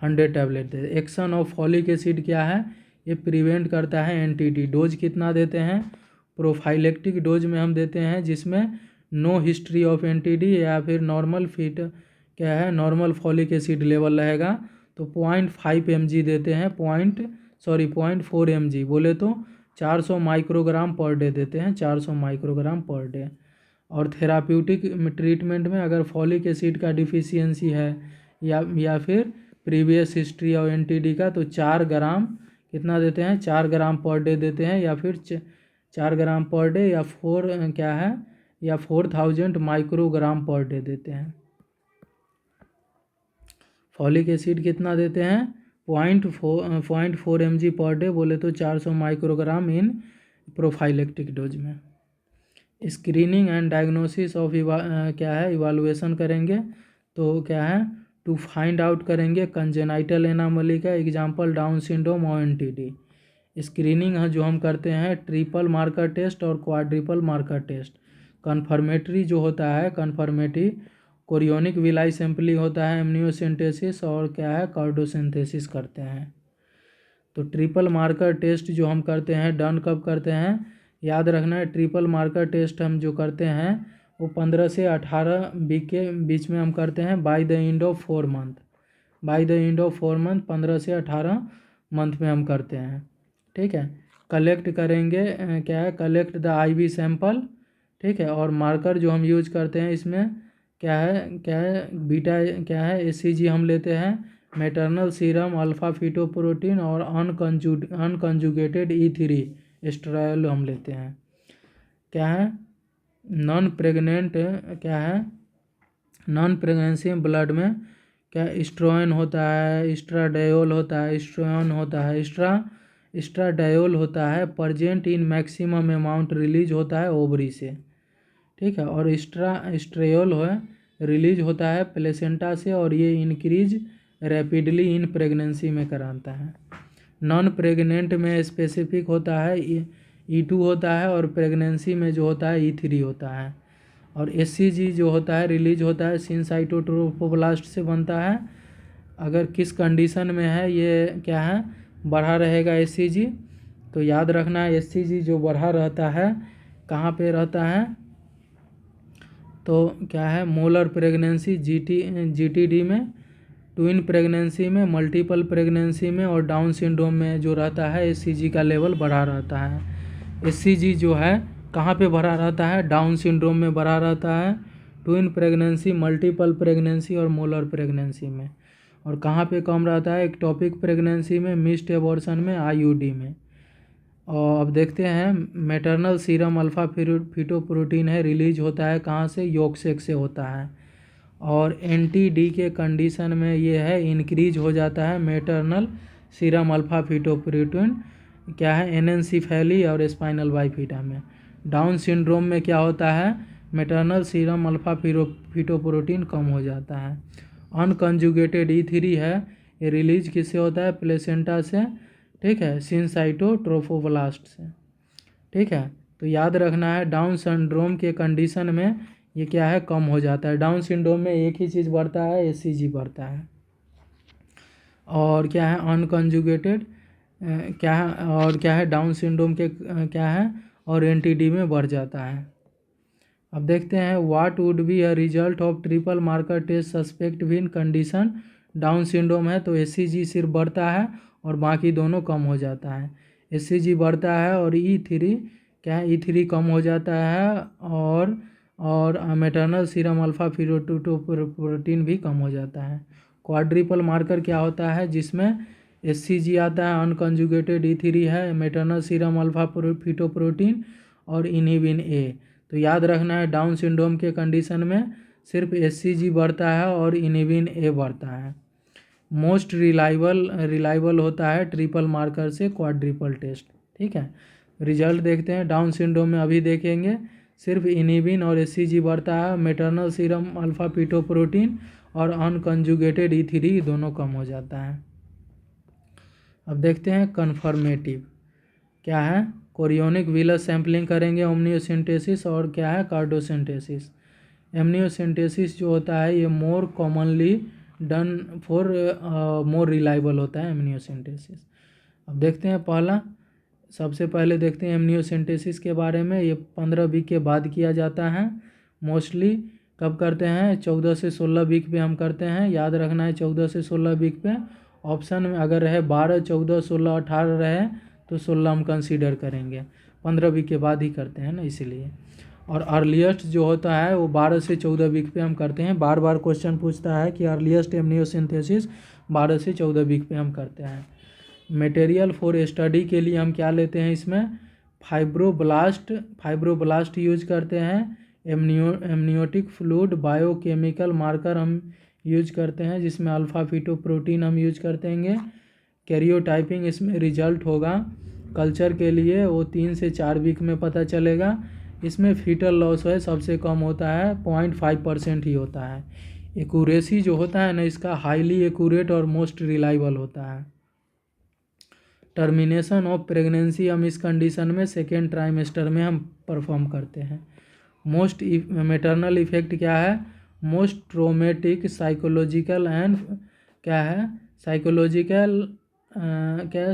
100 tablet they. Action of folic acid क्या है? ये प्रिवेंट करता है NTD। डोज कितना देते हैं? प्रोफाइलेक्टिक डोज में हम देते हैं जिसमें नो हिस्ट्री ऑफ NTD या फिर नॉर्मल फिट क्या है, नॉर्मल फॉलिक एसिड लेवल रहेगा तो 0.5 mg देते हैं, 0.4 mg बोले तो 400 माइक्रोग्राम पर डे देते हैं, 400 माइक्रोग्राम पर डे। और थेराप्यूटिक ट्रीटमेंट में अगर फॉलिक एसिड का डिफिशियंसी है या फिर प्रीवियस हिस्ट्री और NTD का तो 4 ग्राम कितना देते हैं? 4 ग्राम पर डे देते हैं या फिर 4 ग्राम पर डे या 4000 माइक्रोग्राम पर डे देते हैं। फॉलिक एसिड कितना देते हैं? 0.4 mg पर डे बोले तो 400 माइक्रोग्राम इन प्रोफाइलेक्टिक डोज में। स्क्रीनिंग एंड डायग्नोसिस ऑफ क्या है, इवालुएशन करेंगे तो क्या है, टू फाइंड आउट करेंगे कंजेनाइटल एनामली का, एग्जांपल डाउन सिंड्रोम और NTD। स्क्रीनिंग है जो हम करते हैं ट्रिपल मार्कर टेस्ट और क्वाड्रिपल मार्कर टेस्ट। कन्फर्मेटरी जो होता है, कन्फर्मेटरी कोरियोनिक विलाई सैम्पलिंग होता है, एमनियोसेंटेसिस और क्या है, कार्डोसिंथेसिस करते हैं। तो ट्रिपल मार्कर टेस्ट जो हम करते हैं डन कब करते हैं? याद रखना है, ट्रिपल मार्कर टेस्ट हम जो करते हैं वो 15 से 18 वीक के बीच में हम करते हैं, by the end of 4 month. Bye the end of 4 month 15 से 18 मंथ में हम करते हैं। ठीक है, कलेक्ट करेंगे क्या है, कलेक्ट द IV सैंपल। ठीक है, और मार्कर जो हम यूज करते हैं इसमें क्या है बीटा क्या है, ACG हम लेते हैं, मैटरनल सीरम, अल्फा फीटोप्रोटीन और अनकंजुगेटेड E3 एस्ट्रायल हम लेते हैं। क्या है, नॉन प्रेग्नेंट क्या है, नॉन प्रेगनेंसी ब्लड में क्या एस्ट्रोजन होता है, एस्ट्राडायोल होता है, एस्ट्रोजन होता है, एस्ट्राडायोल होता है, present in maximum amount release होता है ओवरी से। ठीक है, और एस्ट्रेयोल है रिलीज होता है प्लेसेंटा से और ये इंक्रीज रैपिडली इन प्रेगनेंसी में कराता है। नॉन प्रेग्नेंट में स्पेसिफिक होता है E2 होता है और प्रेगनेंसी में जो होता है E3 होता है। और SCG जो होता है रिलीज होता है सिनसाइटोट्रोफोब्लास्ट से बनता है। अगर किस कंडीशन में है ये क्या है, बढ़ा रहेगा SCG, तो याद रखना है SCG जो बढ़ा रहता है कहाँ पे रहता है, तो क्या है, मोलर प्रेगनेंसी GTD में, ट्विन प्रेगनेंसी में, मल्टीपल प्रेगनेंसी में और डाउन सिंड्रोम में जो रहता है SCG का लेवल बढ़ा रहता है। SCG जो है कहाँ पे बढ़ा रहता है, डाउन सिंड्रोम में बढ़ा रहता है, ट्विन प्रेगनेंसी, मल्टीपल प्रेगनेंसी और मोलर प्रेगनेंसी में। और कहाँ पे कम रहता है, एक्टोपिक प्रेगनेंसी में, मिस्ड एबॉर्शन में, IUD में। और अब देखते हैं मैटरनल सीरम अल्फा फीटोप्रोटीन है, रिलीज होता है कहाँ से, यॉर्क सेक से होता है। और NTD के कंडीशन में ये है इंक्रीज हो जाता है मैटरनल सीरम अल्फा फीटोप्रोटीन क्या है, एनेन्सेफेली और स्पाइनल बाइफिटा में। डाउन सिंड्रोम में क्या होता है, मैटरनल सीरम अल्फा फीटोप्रोटीन कम हो जाता है। अनकंजुगेटेड E3 है, ये रिलीज किससे होता है, प्लेसेंटा से। ठीक है, सिनसाइटोट्रोफोब्लास्ट से। ठीक है, तो याद रखना है डाउन सिंड्रोम के कंडीशन में ये क्या है, कम हो जाता है। डाउन सिंड्रोम में एक ही चीज़ बढ़ता है, SCG बढ़ता है। और क्या है, अनकंजुगेटेड क्या है, और क्या है डाउन सिंड्रोम के क्या है, और NTD में बढ़ जाता है। अब देखते हैं what would be a result of triple marker test suspect भी इन कंडीशन डाउन सिंड्रोम है, तो SCG सिर्फ बढ़ता है और बाकी दोनों कम हो जाता है। SCG बढ़ता है और E3 क्या है, E3 कम हो जाता है और मैटरनल सीरम अल्फा फीटोप्रोटीन भी कम हो जाता है। क्वाड्रिपल मार्कर क्या होता है, जिसमें HCG आता है, अनकंजुगेटेड E3 है, मैटरनल सीरम अल्फा फीटोप्रोटीन और इनहिबिन A। तो याद रखना है डाउन सिंड्रोम के कंडीशन में सिर्फ HCG बढ़ता है और इनहिबिन A बढ़ता है। मोस्ट रिलायबल होता है ट्रिपल मार्कर से क्वाड्रिपल टेस्ट। ठीक है, रिजल्ट देखते हैं। डाउन सिंड्रोम में अभी देखेंगे सिर्फ इनहिबिन और HCG बढ़ता है, मैटरनल सीरम अल्फा फीटोप्रोटीन और अनकंजुगेटेड E3 दोनों कम हो जाता है। अब देखते हैं कन्फर्मेटिव क्या है। कोरियोनिक विलस सैम्पलिंग करेंगे, ओमनियोसिंथेसिस और क्या है कार्डोसिंथेसिस। एमनियोसिंथेसिस जो होता है ये more commonly done for more reliable होता है एमनियोसिंथेसिस। अब देखते हैं पहला, सबसे पहले देखते हैं एमनियोसिंथेसिस के बारे में। ये 15 वीक के बाद किया जाता है। मोस्टली कब करते हैं, 14 से 16 वीक पे हम करते हैं। याद रखना है 14 से 16 वीक पे। ऑप्शन में अगर रहे 12, 14, 16, 18 रहे तो 16 हम कंसीडर करेंगे। 15 वीक के बाद ही करते हैं ना, इसीलिए। और अर्लीस्ट जो होता है वो 12 से 14 वीक पे हम करते हैं। बार बार क्वेश्चन पूछता है कि अर्लीस्ट एमनियोसिंथेसिस 12 से 14 वीक पे हम करते हैं। मटेरियल फॉर स्टडी के लिए हम क्या लेते हैं इसमें, फाइब्रोब्लास्ट यूज करते हैं। एमनियोटिक फ्लूइड बायोकेमिकल मार्कर हम यूज करते हैं, जिसमें अल्फा फीटोप्रोटीन हम यूज करते हैं। कैरियोटाइपिंग इसमें रिजल्ट होगा कल्चर के लिए वो 3 से 4 वीक में पता चलेगा। इसमें फीटल लॉस है सबसे कम होता है, 0.5% ही होता है। एक्यूरेसी जो होता है ना इसका हाईली एक्यूरेट और मोस्ट रिलायबल होता है। टर्मिनेशन ऑफ प्रेगनेंसी हम इस कंडीशन में सेकेंड ट्राइमेस्टर में हम परफॉर्म करते हैं। मोस्ट मैटरनल इफेक्ट क्या है, मोस्ट ट्रोमेटिक साइकोलॉजिकल एंड क्या है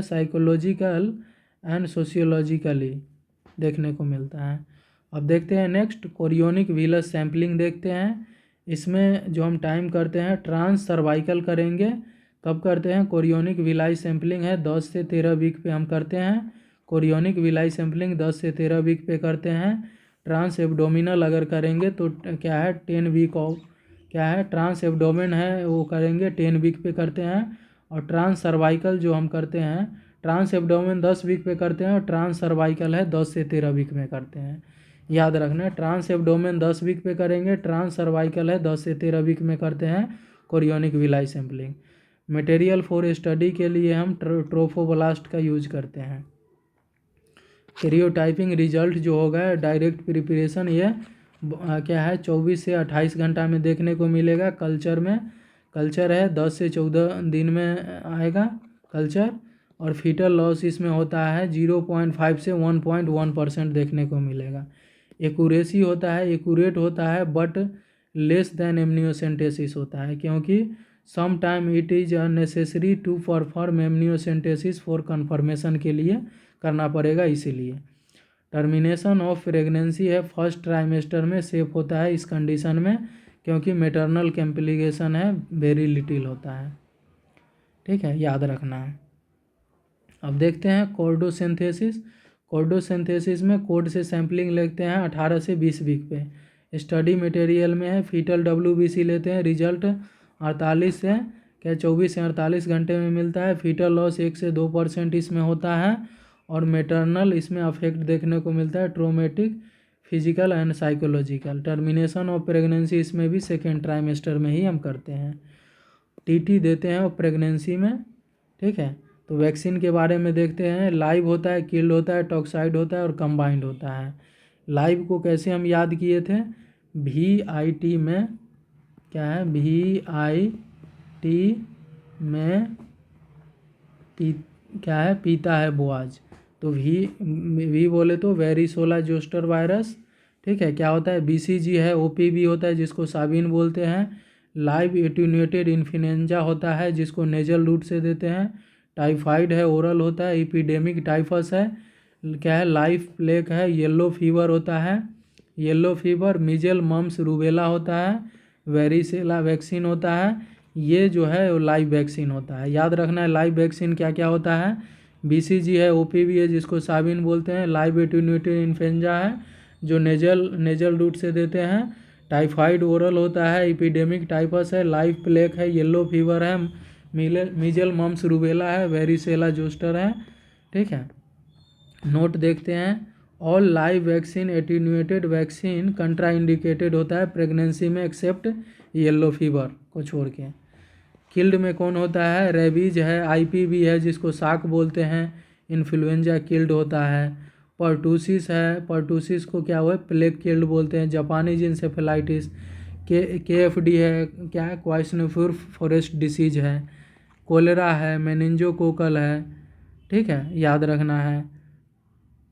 साइकोलॉजिकल एंड सोशियोलॉजिकली देखने को मिलता है। अब देखते हैं नेक्स्ट कोरियोनिक विलस सैम्पलिंग देखते हैं। इसमें जो हम टाइम करते हैं ट्रांस सर्वाइकल करेंगे। कब करते हैं, कोरियोनिक विलाई सैम्पलिंग है 10 से 13 वीक पे हम करते हैं। कोरियोनिक विलाई सैम्पलिंग 10 से 13 वीक पे करते हैं। ट्रांस एब्डोमिनल अगर करेंगे तो क्या है 10 वीक ऑफ क्या है ट्रांस एब्डोमेन है वो करेंगे 10 वीक पे करते हैं। और ट्रांस सर्वाइकल जो हम करते हैं, ट्रांस एब्डोमेन 10 वीक पे करते हैं और ट्रांस सर्वाइकल है 10 से 13 वीक में करते हैं। याद रखना, ट्रांस एब्डोमेन 10 वीक पे करेंगे, ट्रांस सर्वाइकल है 10 से 13 वीक में करते हैं chorionic villi sampling. Material for study के लिए हम ट्रोफोब्लास्ट का यूज करते हैं। कैरियोटाइपिंग रिजल्ट जो होगा डायरेक्ट प्रिपरेशन ये क्या है 24 से 28 घंटा में देखने को मिलेगा। कल्चर में कल्चर है 10 से 14 दिन में आएगा कल्चर। और फीटल लॉस इसमें होता है 0.5 से 1.1% देखने को मिलेगा। एक्यूरेसी होता है एक्यूरेट होता है बट लेस देन एमनियोसेंटेसिस होता है, क्योंकि some time it is necessary to perform amniocentesis for confirmation के लिए करना पड़ेगा, इसीलिए। टर्मिनेशन ऑफ प्रेगनेंसी है फर्स्ट ट्राइमेस्टर में सेफ होता है इस कंडीशन में, क्योंकि मैटरनल कॉम्प्लिकेशन है वेरी लिटिल होता है। ठीक है, याद रखना है। अब देखते हैं कोर्डोसिंथेसिस। कोर्डोसिंथेसिस में कोड से सैम्पलिंग लेते हैं 18 से 20 वीक पे। स्टडी मटेरियल में है फीटल WBC लेते हैं, रिजल्ट 48 से 24 से 48 घंटे में मिलता है। फीटल लॉस 1 से 2% इसमें होता है। और मैटरनल इसमें अफेक्ट देखने को मिलता है traumatic, physical and psychological. Termination of pregnancy इसमें भी सेकेंड ट्राइमेस्टर में ही हम करते हैं। TT देते हैं प्रेगनेंसी में। ठीक है, तो वैक्सीन के बारे में देखते हैं। लाइव होता है, किल्ड होता है, टॉक्साइड होता है और कंबाइंड होता है। लाइव को कैसे हम याद किए थे, VIT में क्या है VIT में क्या है पीता है बोआज, तो वी बोले तो वेरिसोला जोस्टर वायरस। ठीक है, क्या होता है BCG है, OPV होता है जिसको साबिन बोलते हैं। लाइव एटेन्यूएटेड इन्फ्लुएंजा होता है जिसको नेजल रूट से देते हैं। टाइफाइड है ओरल होता है। एपिडेमिक टाइफस है क्या है लाइफ प्लेग है। येलो फीवर होता है, येलो फीवर। मीजल मम्स रूबेला होता है। वेरिसेला वैक्सीन होता है। ये जो है वो लाइव वैक्सीन होता है। याद रखना है लाइव वैक्सीन क्या क्या होता है, BCG है, OPV है जिसको साबिन बोलते हैं। लाइव एटेन्यूएटेड इन्फ्लुएंजा है जो नेजल रूट से देते हैं। टाइफाइड ओरल होता है, एपिडेमिक टाइफस है, लाइव प्लेग है, येलो फीवर है, मीजल मम्स रूबेला है, वेरिसेला जोस्टर है। ठीक है, नोट देखते हैं। All live vaccine attenuated vaccine contraindicated होता है प्रेगनेंसी में एक्सेप्ट येलो फीवर को छोड़ के। किल्ड में कौन होता है? रेबीज है, आईपीवी है जिसको साक बोलते हैं, इन्फ्लुएंजा किल्ड होता है। पर्टूसिस है, पर्टूसिस को क्या हुआ है? प्लेग किल्ड बोलते हैं। जापानीज इंसेफेलाइटिस, KFD है, क्या है? क्वाइसनोफर फॉरेस्ट डिसीज है। कोलेरा है, मेनिंजोकोकल है। ठीक है, याद रखना है।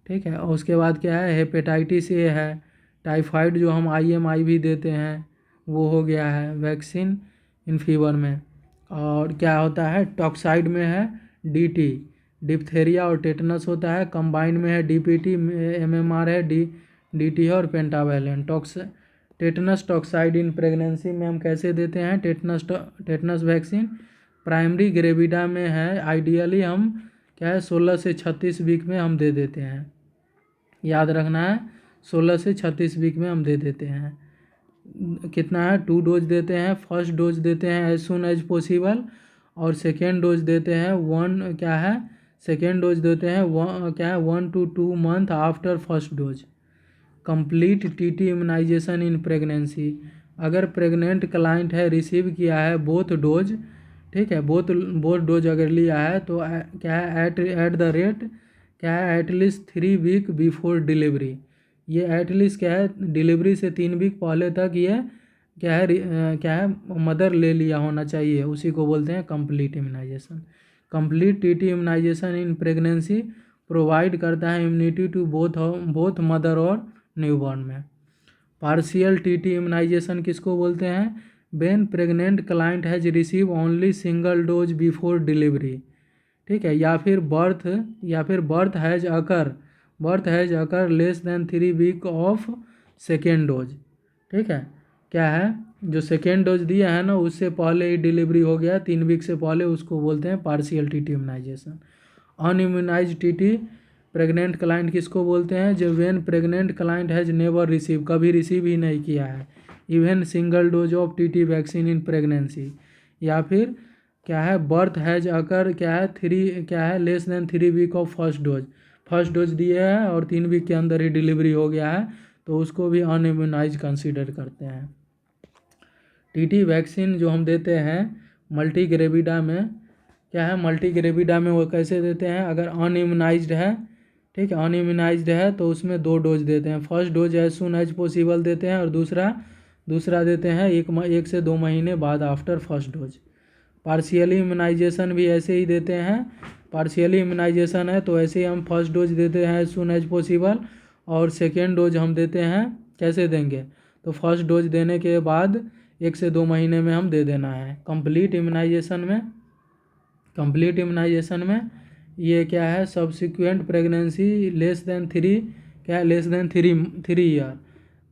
ठीक है, और उसके बाद क्या है? हेपेटाइटिस ए है। टाइफाइड जो हम IMI भी देते हैं वो हो गया है वैक्सीन इन फीवर में। और क्या होता है? टॉक्साइड में है DT, डिप्थेरिया और टेटनस होता है। कंबाइंड में है DPT, MMR है, DT है और पेंटावैलेंट। टेटनस टॉक्साइड इन प्रेगनेंसी में हम कैसे देते हैं? टेटनस वैक्सीन प्राइमरी ग्रेविडा में है, आइडियली हम क्या है 16 से 36 वीक में हम दे देते हैं। याद रखना है, 16 से 36 वीक में हम दे देते हैं। कितना है? 2 डोज देते हैं। फर्स्ट डोज देते हैं एज सुन एज पॉसिबल, और सेकेंड डोज देते हैं क्या है? सेकेंड डोज देते हैं क्या है 1 to 2 month after first dose. Complete TT immunization in pregnancy, अगर प्रेग्नेंट क्लाइंट है, रिसीव किया है बोथ डोज, ठीक है, बोथ डोज अगर लिया है तो क्या है एट द रेट क्या है एटलीस्ट 3 वीक बिफोर डिलीवरी। ये एटलीस्ट क्या है डिलीवरी से 3 वीक पहले तक ये क्या है मदर ले लिया होना चाहिए, उसी को बोलते हैं complete immunization. Complete TT immunization in pregnancy provide करता है इम्यूनिटी टू बोथ मदर और न्यूबॉर्न में। पार्शियल TT इम्यूनाइजेशन किसको बोलते हैं? When pregnant client has receive only single dose before delivery. ठीक है, या फिर birth has occur less than 3 week of second dose. ठीक है, क्या है जो सेकेंड डोज दिया है ना उससे पहले ही डिलीवरी हो गया 3 वीक से पहले, उसको बोलते हैं partial TT immunization. Unimmunized TT pregnant client किसको बोलते हैं? जो when pregnant client has never receive, कभी रिसीव ही नहीं किया है even single dose of TT vaccine in pregnancy. या फिर क्या है बर्थ हैज अकर क्या है less than 3 week of first dose दिए है और 3 वीक के अंदर ही डिलीवरी हो गया है, तो उसको भी अनइम्यूनाइज कंसीडर करते हैं। TT वैक्सीन जो हम देते हैं मल्टीग्रेविडा में, क्या है मल्टीग्रेविडा में वो कैसे देते हैं? अगर अनइम्यूनाइज्ड है, ठीक है, अनइम्यूनाइज्ड है तो उसमें 2 डोज देते हैं। First dose as soon as possible देते हैं और दूसरा देते हैं 1 से 2 महीने बाद after first dose. Partially immunization भी ऐसे ही देते हैं। पार्शियली इम्यूनाइजेशन है तो ऐसे ही हम फर्स्ट डोज देते हैं एज सुन एज पॉसिबल, और सेकेंड डोज हम देते हैं कैसे देंगे? तो फर्स्ट डोज देने के बाद 1 से 2 महीने में हम दे देना है। कंप्लीट इम्यूनाइजेशन में ये क्या है subsequent pregnancy less than 3 year,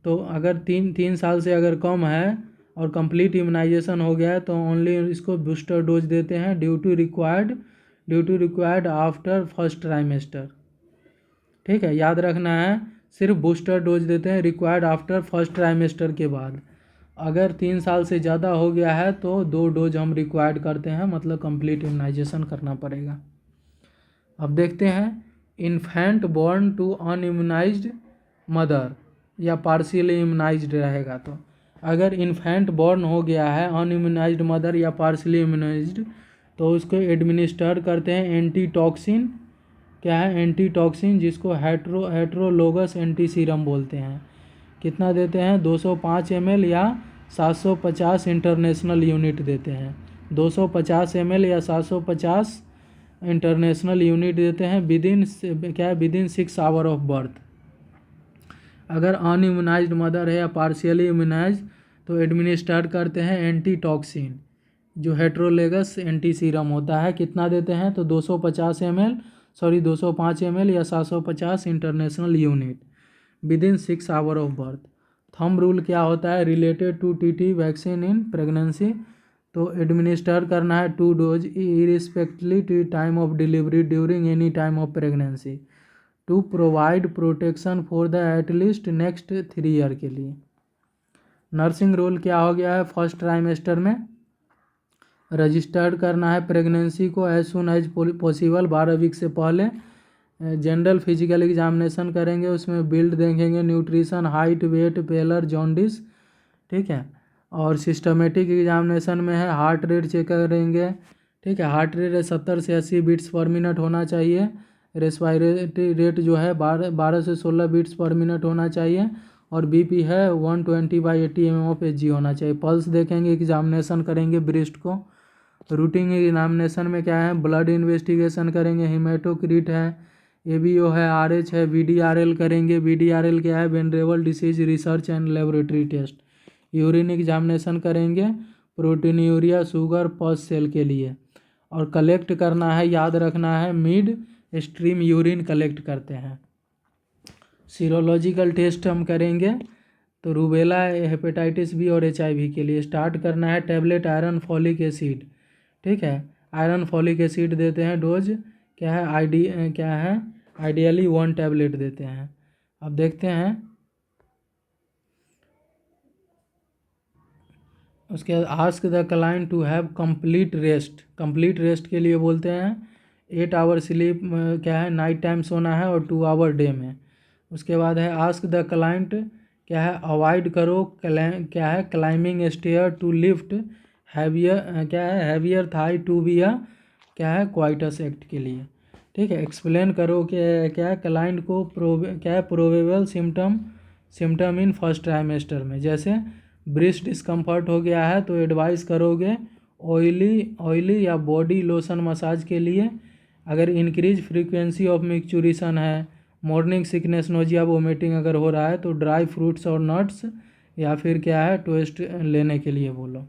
तो अगर 3 साल से अगर कम है और कंप्लीट इम्यूनाइजेशन हो गया है तो ओनली इसको बूस्टर डोज देते हैं due to required after first trimester. ठीक है, याद रखना है, सिर्फ बूस्टर डोज देते हैं रिक्वायर्ड आफ्टर फर्स्ट ट्राइमेस्टर के बाद। अगर 3 साल से ज़्यादा हो गया है तो 2 डोज हम रिक्वायर्ड करते हैं, मतलब कंप्लीट इम्यूनाइजेशन करना पड़ेगा। अब देखते हैं इन्फेंट बॉर्न टू अनइम्यूनाइज्ड मदर या पार्शियली इम्यूनाइज्ड रहेगा, तो अगर इन्फेंट बॉर्न हो गया है अनइम्यूनाइज्ड मदर या पार्शियली इम्यूनाइज्ड तो उसको एडमिनिस्टर करते हैं एंटीटॉक्सिन, क्या है एंटीटॉक्सिन, जिसको हेट्रोलोगस एंटीसीरम बोलते हैं। कितना देते हैं? 205 ml या 750 इंटरनेशनल यूनिट देते हैं। 250 ml या 750 इंटरनेशनल यूनिट देते हैं विदिन 6 आवर ऑफ बर्थ। अगर अनइम्यूनाइज्ड मदर है या पार्शियली इम्यूनाइज तो एडमिनिस्टर करते हैं एंटीटॉक्सिन, जो हेट्रोलेगस एंटीसीरम होता है। कितना देते हैं? तो 205 ml या 750 international unit within 6 hour of birth. Thumb rule क्या होता है related to TT vaccine in pregnancy? तो एडमिनिस्टर करना है 2 dose irrespectively to time of delivery during any time of pregnancy to provide protection for the at least next 3 year के लिए। Nursing role क्या हो गया है, फर्स्ट ट्राइमेस्टर में रजिस्टर्ड करना है प्रेगनेंसी को as soon as possible, 12 week से पहले। जनरल फिजिकल एग्जामिनेशन करेंगे, उसमें बिल्ड देखेंगे, nutrition, height, weight, pallor, jaundice, ठीक है। और सिस्टमेटिक एग्जामिनेशन में है हार्ट रेट चेक करेंगे, ठीक है। हार्ट रेट 70 से 80 बीट्स पर मिनट होना चाहिए। रेस्पायरेटरी रेट जो है 12 से 16 बीट्स पर मिनट होना चाहिए। और बीपी है 120/80 mm/Hg होना चाहिए। पल्स देखेंगे, एग्जामिनेशन करेंगे ब्रेस्ट को। रूटीन एग्जामिनेशन में क्या है, ब्लड इन्वेस्टिगेशन करेंगे, हीमेटोक्रिट है, एबीओ है, आरएच है, वीडीआरएल करेंगे। वीडीआरएल क्या है, venereal disease research and laboratory test. Urine examination करेंगे, प्रोटीनयूरिया, शुगर, पल्स सेल के लिए। और कलेक्ट करना है, याद रखना है, मिड स्ट्रीम यूरिन कलेक्ट करते हैं। सीरोलॉजिकल टेस्ट हम करेंगे तो रूबेला, हेपेटाइटिस बी और HIV के लिए। स्टार्ट करना है टैबलेट आयरन फॉलिक एसिड, ठीक है। आयरन फॉलिक एसिड देते हैं, डोज क्या है, आइडियली 1 टैबलेट देते हैं। अब देखते हैं उसके बाद ask the client to have complete rest. Complete rest के लिए बोलते हैं 8 आवर स्लीप क्या है, नाइट टाइम सोना है, और 2 आवर डे में। उसके बाद है आस्क द क्लाइंट क्या है, अवॉइड करो क्या है, climbing stair to lift heavier क्या है, heavier thigh to be a क्या है, क्वाइटस एक्ट के लिए, ठीक है। एक्सप्लेन करो कि क्या है, क्लाइंट को क्या है, probable symptom in first trimester में। जैसे ब्रेस्ट डिस्कम्फर्ट हो गया है तो एडवाइस करोगे ऑयली या बॉडी लोशन मसाज के लिए। अगर इंक्रीज फ्रीक्वेंसी ऑफ मिक्चुरेशन है, मॉर्निंग सिकनेस, नोजिया, वोमिटिंग अगर हो रहा है तो ड्राई फ्रूट्स और नट्स या फिर क्या है, टोस्ट लेने के लिए बोलो।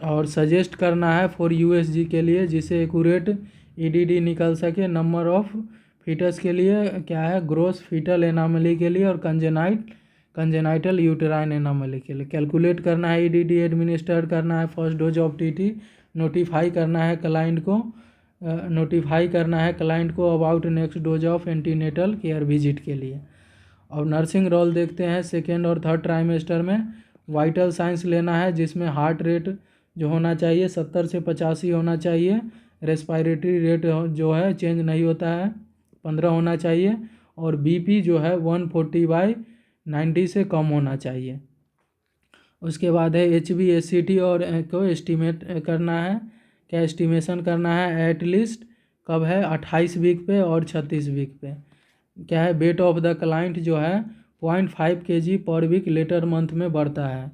और सजेस्ट करना है फॉर USG के लिए, जिसे एक्यूरेट EDD निकल सके। नंबर ऑफ फीटस के लिए क्या है, ग्रोस फीटल एनामली के लिए। और कंजेनाइटल यूटेराइन एनामली के लिए। कैलकुलेट करना है EDD, एडमिनिस्टर करना है first dose of TT। Notify करना है क्लाइंट को about next dose of antenatal care visit के लिए। और नर्सिंग रोल देखते हैं सेकेंड और थर्ड ट्राइमेस्टर में। वाइटल साइंस लेना है, जिसमें हार्ट रेट जो होना चाहिए 70 से 85 होना चाहिए। रेस्पायरेटरी रेट जो है चेंज नहीं होता है, 15 होना चाहिए। और बीपी जो है 140/90 से कम होना चाहिए। उसके बाद है HbA1c और को एस्टीमेट करना है, क्या एस्टिमेशन करना है, एटलीस्ट कब है, 28 वीक पे और 36 वीक पे। क्या है, वेट ऑफ द क्लाइंट जो है 0.5 kg पर वीक लेटर मंथ में बढ़ता है।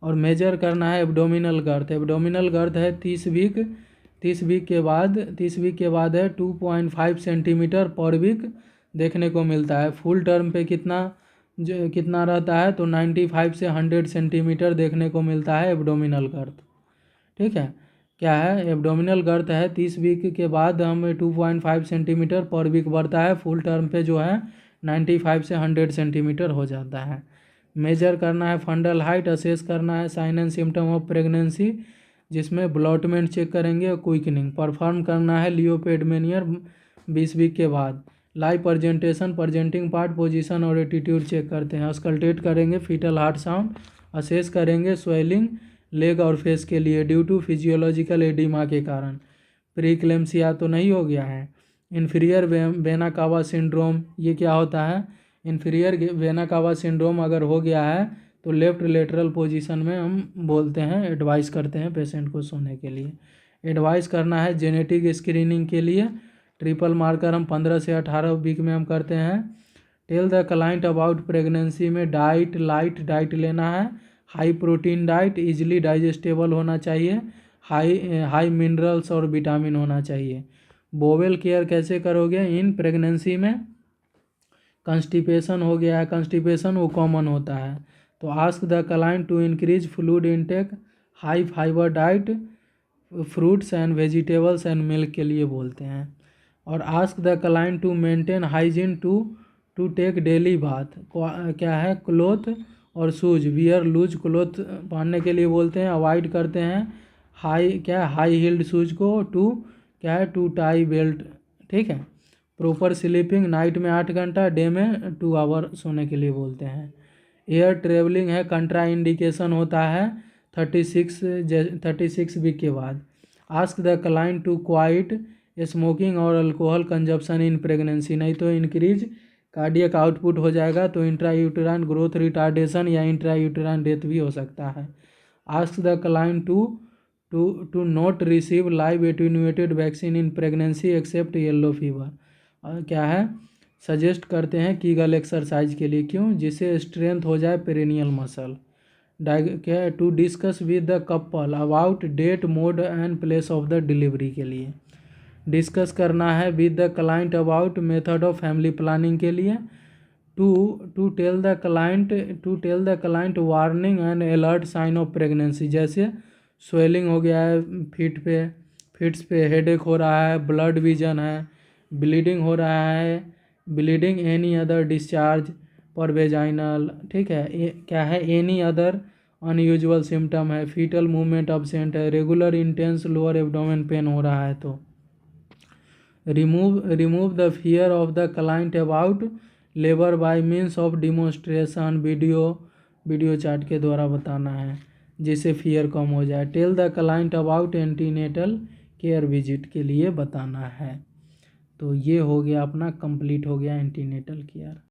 और मेजर करना है एब्डोमिनल गर्थ। एब्डोमिनल गर्थ है 30 वीक के बाद है 2.5 सेंटीमीटर पर वीक देखने को मिलता है। फुल टर्म पे कितना रहता है तो 95 से 100 सेंटीमीटर देखने को मिलता है एब्डोमिनल गर्थ, ठीक है। क्या है, एब्डोमिनल गर्थ है 30 वीक के बाद हमें 2.5 सेंटीमीटर पर वीक बढ़ता है। फुल टर्म पे जो है 95 से 100 सेंटीमीटर हो जाता है। मेजर करना है फंडल हाइट। असेस करना है sign and symptom of pregnancy, जिसमें ब्लॉटमेंट चेक करेंगे और क्विकनिंग। परफॉर्म करना है लियोपेडमेनियर 20 वीक के बाद। लाइव प्रेजेंटिंग पार्ट, पोजीशन और एटीट्यूड चेक करते हैं। स्कल्टेट करेंगे, फीटल हार्ट साउंड। असेस करेंगे स्वेलिंग लेग और फेस के लिए ड्यू टू फिजियोलॉजिकल एडिमा के कारण। प्रीक्लेम्सिया तो नहीं हो गया है। इन्फीरियर वेना कावा सिंड्रोम, ये क्या होता है, इन्फीरियर वेना कावा सिंड्रोम अगर हो गया है तो लेफ्ट लेटरल पोजीशन में हम बोलते हैं, एडवाइस करते हैं पेशेंट को सोने के लिए। एडवाइस करना है जेनेटिक स्क्रीनिंग के लिए। ट्रिपल मार्कर हम 15 से 18 वीक में हम करते हैं। Tell the client about pregnancy में डाइट, लाइट डाइट लेना है, high protein diet, easily digestible होना चाहिए, हाई मिनरल्स और विटामिन होना चाहिए। बोवेल केयर कैसे करोगे इन प्रेगनेंसी में, कंस्टिपेशन हो गया है, कंस्टिपेशन वो कॉमन होता है तो ask the client to increase fluid intake, high fibre diet, fruits and vegetables and milk के लिए बोलते हैं। और ask the client to maintain hygiene to take daily bath. क्या है, क्लोथ और शूज, वियर लूज क्लोथ पहनने के लिए बोलते हैं, अवॉइड करते हैं हाई हील्ड शूज को, टू टाई बेल्ट, ठीक है। प्रॉपर स्लीपिंग, नाइट में 8 घंटा, डे में 2 आवर सोने के लिए बोलते हैं। एयर ट्रेवलिंग है, कंट्रा इंडिकेशन होता है 36 वीक के बाद। Ask the client to quit smoking और अल्कोहल कंजप्शन इन प्रेगनेंसी, नहीं तो इंक्रीज कार्डियक आउटपुट हो जाएगा, तो इंट्रायूटेराइन ग्रोथ रिटार्डेशन या इंट्रायूटेराइन डेथ भी हो सकता है। Ask the client to not receive live attenuated vaccine in pregnancy except yellow fever. और क्या है, सजेस्ट करते हैं कीगल एक्सरसाइज के लिए, क्यों, जिससे स्ट्रेंथ हो जाए पेरिनियल मसल। क्या है, to discuss with the couple about date mode and place of the delivery के लिए डिस्कस करना है with the client about method of family planning के लिए। To tell the client warning and alert sign of pregnancy, जैसे swelling हो गया है फिट्स पे, हेडेक हो रहा है, ब्लड विजन है, ब्लीडिंग हो रहा है, bleeding any other discharge per vaginal, ठीक है, क्या है, एनी अदर अनयूजुअल सिम्टम है, फीटल मूवमेंट अब्सेंट है, regular intense lower abdomen pain हो रहा है, तो remove the fear of the client about labour by means of demonstration, video chart के द्वारा बताना है जिससे फियर कम हो जाए। Tell the client about antenatal care visit के लिए बताना है। तो ये हो गया अपना, कंप्लीट हो गया एंटीनेटल केयर।